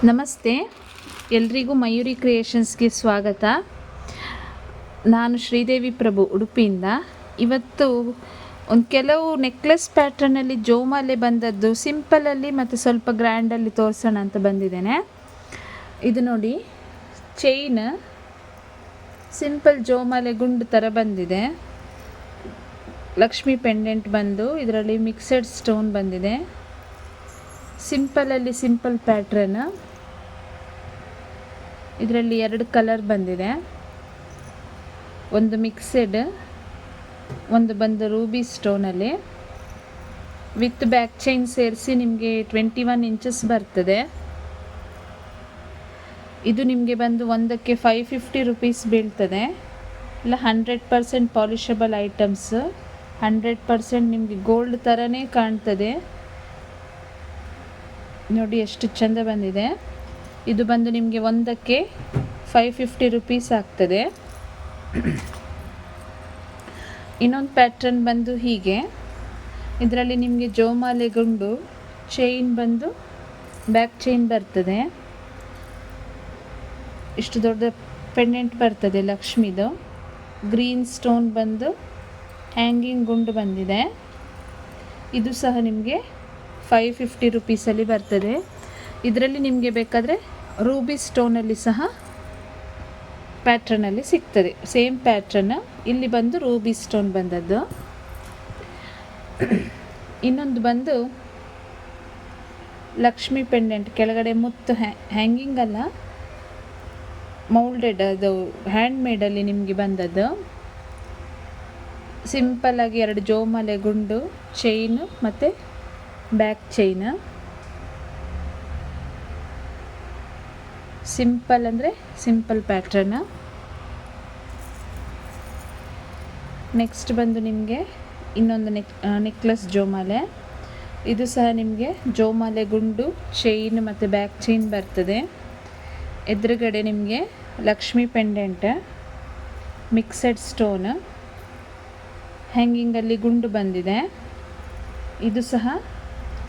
ನಮಸ್ತೆ, ಎಲ್ರಿಗೂ ಮಯೂರಿ ಕ್ರಿಯೇಷನ್ಸ್ಗೆ ಸ್ವಾಗತ. ನಾನು ಶ್ರೀದೇವಿ ಪ್ರಭು, ಉಡುಪಿಯಿಂದ. ಇವತ್ತು ಒಂದು ಕೆಲವು ನೆಕ್ಲೆಸ್ ಪ್ಯಾಟ್ರನಲ್ಲಿ ಜೋಮಾಲೆ ಬಂದದ್ದು ಸಿಂಪಲಲ್ಲಿ ಮತ್ತು ಸ್ವಲ್ಪ ಗ್ರ್ಯಾಂಡಲ್ಲಿ ತೋರಿಸೋಣ ಅಂತ ಬಂದಿದ್ದೇನೆ. ಇದು ನೋಡಿ, ಚೈನ್ ಸಿಂಪಲ್ ಜೋಮಾಲೆ ಗುಂಡು ಥರ ಬಂದಿದೆ. ಲಕ್ಷ್ಮಿ ಪೆಂಡೆಂಟ್ ಬಂದು ಇದರಲ್ಲಿ ಮಿಕ್ಸೆಡ್ ಸ್ಟೋನ್ ಬಂದಿದೆ. ಸಿಂಪಲಲ್ಲಿ ಸಿಂಪಲ್ ಪ್ಯಾಟ್ರನ್. ಇದರಲ್ಲಿ 2 ಕಲರ್ ಬಂದಿದೆ. ಒಂದು ಮಿಕ್ಸೆಡ್, ಒಂದು ಬಂದು ರೂಬಿ ಸ್ಟೋನಲ್ಲಿ ವಿತ್ ಬ್ಯಾಕ್ ಚೈನ್ ಸೇರಿಸಿ ನಿಮಗೆ 21 ಇಂಚಸ್ ಬರ್ತದೆ. ಇದು ನಿಮಗೆ ಬಂದು ಒಂದಕ್ಕೆ 550 ರುಪೀಸ್ ಬೀಳ್ತದೆ. ಇಲ್ಲ 100% ಪಾಲಿಷಬಲ್ ಐಟಮ್ಸ್, 100% ನಿಮಗೆ ಗೋಲ್ಡ್ ಥರನೇ ಕಾಣ್ತದೆ. ನೋಡಿ ಎಷ್ಟು ಚೆಂದ ಬಂದಿದೆ. ಇದು ಬಂದು ನಿಮಗೆ ಒಂದಕ್ಕೆ 550 ರುಪೀಸ್ ಆಗ್ತದೆ. ಇನ್ನೊಂದು ಪ್ಯಾಟ್ರನ್ ಬಂದು ಹೀಗೆ. ಇದರಲ್ಲಿ ನಿಮಗೆ ಜೋಮಾಲೆ ಗುಂಡು ಚೈನ್ ಬಂದು ಬ್ಯಾಕ್ ಚೈನ್ ಬರ್ತದೆ. ಇಷ್ಟು ದೊಡ್ಡ ಪೆಂಡೆಂಟ್ ಬರ್ತದೆ ಲಕ್ಷ್ಮಿದು. ಗ್ರೀನ್ ಸ್ಟೋನ್ ಬಂದು ಹ್ಯಾಂಗಿಂಗ್ ಗುಂಡು ಬಂದಿದೆ. ಇದು ಸಹ ನಿಮಗೆ 550 ರುಪೀಸಲ್ಲಿ ಬರ್ತದೆ. ಇದರಲ್ಲಿ ನಿಮಗೆ ಬೇಕಾದರೆ ರೂಬಿ ಸ್ಟೋನಲ್ಲಿ ಸಹ ಪ್ಯಾಟ್ರನಲ್ಲಿ ಸಿಗ್ತದೆ. ಸೇಮ್ ಪ್ಯಾಟ್ರನ್, ಇಲ್ಲಿ ಬಂದು ರೂಬಿ ಸ್ಟೋನ್ ಬಂದದ್ದು. ಇನ್ನೊಂದು ಬಂದು ಲಕ್ಷ್ಮಿ ಪೆಂಡೆಂಟ್, ಕೆಳಗಡೆ ಮುತ್ತು ಹ್ಯಾಂಗಿಂಗ್ ಅಲ್ಲ, ಮೌಲ್ಡೆಡ್, ಅದು ಹ್ಯಾಂಡ್ ಮೇಡಲ್ಲಿ ನಿಮಗೆ ಬಂದದ್ದು. ಸಿಂಪಲ್ಲಾಗಿ 2 ಜೋಮಾಲೆ ಗುಂಡು, ಚೈನು ಮತ್ತು ಬ್ಯಾಕ್ ಚೈನ್. ಸಿಂಪಲ್ ಅಂದರೆ ಸಿಂಪಲ್ ಪ್ಯಾಟ್ರನ್. ನೆಕ್ಸ್ಟ್ ಬಂದು ನಿಮಗೆ ಇನ್ನೊಂದು ನೆಕ್ಲೆಸ್ ಜೋಮಾಲೆ. ಇದು ಸಹ ನಿಮಗೆ ಜೋಮಾಲೆ ಗುಂಡು, ಚೈನ್ ಮತ್ತು ಬ್ಯಾಕ್ ಚೈನ್ ಬರ್ತದೆ. ಎದುರುಗಡೆ ನಿಮಗೆ ಲಕ್ಷ್ಮಿ ಪೆಂಡೆಂಟ್, ಮಿಕ್ಸೆಡ್ ಸ್ಟೋನ್, ಹ್ಯಾಂಗಿಂಗಲ್ಲಿ ಗುಂಡು ಬಂದಿದೆ. ಇದು ಸಹ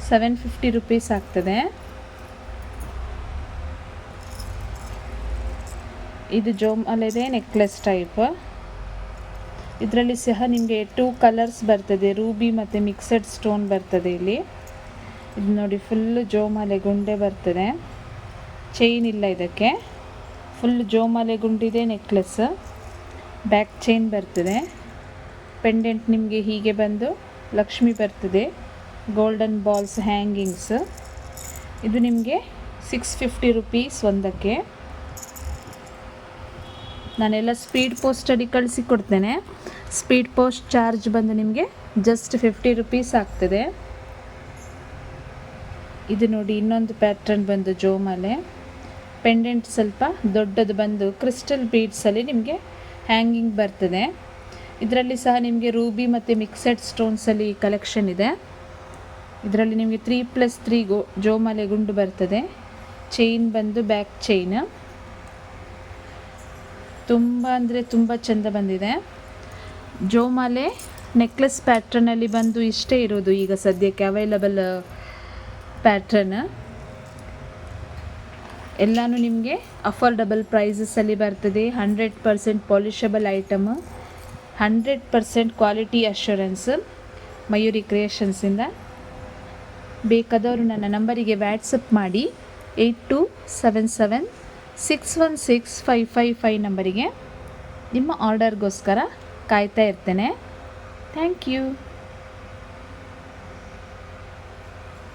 750 ರುಪೀಸ್ ಆಗ್ತದೆ. ಇದು ಜೋಮಾಲೆದೆ ನೆಕ್ಲೆಸ್ ಟೈಪ್. ಇದರಲ್ಲಿ ಸಹ ನಿಮಗೆ 2 ಕಲರ್ಸ್ ಬರ್ತದೆ, ರೂಬಿ ಮತ್ತು ಮಿಕ್ಸೆಡ್ ಸ್ಟೋನ್ ಬರ್ತದೆ ಇಲ್ಲಿ. ಇದು ನೋಡಿ, ಫುಲ್ಲು ಜೋಮಾಲೆ ಗುಂಡೆ ಬರ್ತದೆ. ಚೈನ್ ಇಲ್ಲ ಇದಕ್ಕೆ, ಫುಲ್ ಜೋಮಾಲೆ ಗುಂಡಿದೆ ನೆಕ್ಲೆಸ್. ಬ್ಯಾಕ್ ಚೈನ್ ಬರ್ತದೆ. ಪೆಂಡೆಂಟ್ ನಿಮಗೆ ಹೀಗೆ ಬಂದು ಲಕ್ಷ್ಮಿ ಬರ್ತದೆ, ಗೋಲ್ಡನ್ ಬಾಲ್ಸ್ ಹ್ಯಾಂಗಿಂಗ್ಸ್. ಇದು ನಿಮಗೆ 650 ರುಪೀಸ್ ಒಂದಕ್ಕೆ. ನಾನೆಲ್ಲ ಸ್ಪೀಡ್ ಪೋಸ್ಟಲ್ಲಿ ಕಳಿಸಿಕೊಡ್ತೇನೆ. ಸ್ಪೀಡ್ ಪೋಸ್ಟ್ ಚಾರ್ಜ್ ಬಂದು ನಿಮಗೆ ಜಸ್ಟ್ 50 ರುಪೀಸ್ ಆಗ್ತದೆ. ಇದು ನೋಡಿ, ಇನ್ನೊಂದು ಪ್ಯಾಟ್ರನ್ ಬಂದು ಜೋಮಾಲೆ. ಪೆಂಡೆಂಟ್ ಸ್ವಲ್ಪ ದೊಡ್ಡದು ಬಂದು ಕ್ರಿಸ್ಟಲ್ ಬೀಡ್ಸಲ್ಲಿ ನಿಮಗೆ ಹ್ಯಾಂಗಿಂಗ್ ಬರ್ತದೆ. ಇದರಲ್ಲಿ ಸಹ ನಿಮಗೆ ರೂಬಿ ಮತ್ತು ಮಿಕ್ಸೆಡ್ ಸ್ಟೋನ್ಸಲ್ಲಿ ಕಲೆಕ್ಷನ್ ಇದೆ. ಇದರಲ್ಲಿ ನಿಮಗೆ 3+3 ಜೋಮಾಲೆ ಗುಂಡು ಬರ್ತದೆ. ಚೈನ್ ಬಂದು ಬ್ಯಾಕ್ ಚೈನ್. ತುಂಬ ಅಂದರೆ ತುಂಬ ಚೆಂದ ಬಂದಿದೆ. ಜೋಮಾಲೆ ನೆಕ್ಲೆಸ್ ಪ್ಯಾಟ್ರನಲ್ಲಿ ಬಂದು ಇಷ್ಟೇ ಇರೋದು ಈಗ ಸದ್ಯಕ್ಕೆ ಅವೈಲಬಲ್ ಪ್ಯಾಟ್ರನ್. ಎಲ್ಲನೂ ನಿಮಗೆ ಅಫೋರ್ಡಬಲ್ ಪ್ರೈಸಸಲ್ಲಿ ಬರ್ತದೆ. 100% ಪಾಲಿಷಬಲ್ ಐಟಮ್, 100% ಕ್ವಾಲಿಟಿ ಅಶ್ಯೂರೆನ್ಸ್ ಮಯೂರಿ ಕ್ರಿಯೇಷನ್ಸಿಂದ. ಬೇಕಾದವರು ನನ್ನ ನಂಬರಿಗೆ ವ್ಯಾಟ್ಸಪ್ ಮಾಡಿ 8277616555 ನಂಬರಿಗೆ. ನಿಮ್ಮ ಆರ್ಡರ್ಗೋಸ್ಕರ ಕಾಯ್ತಾ ಇರ್ತೇನೆ. Thank you.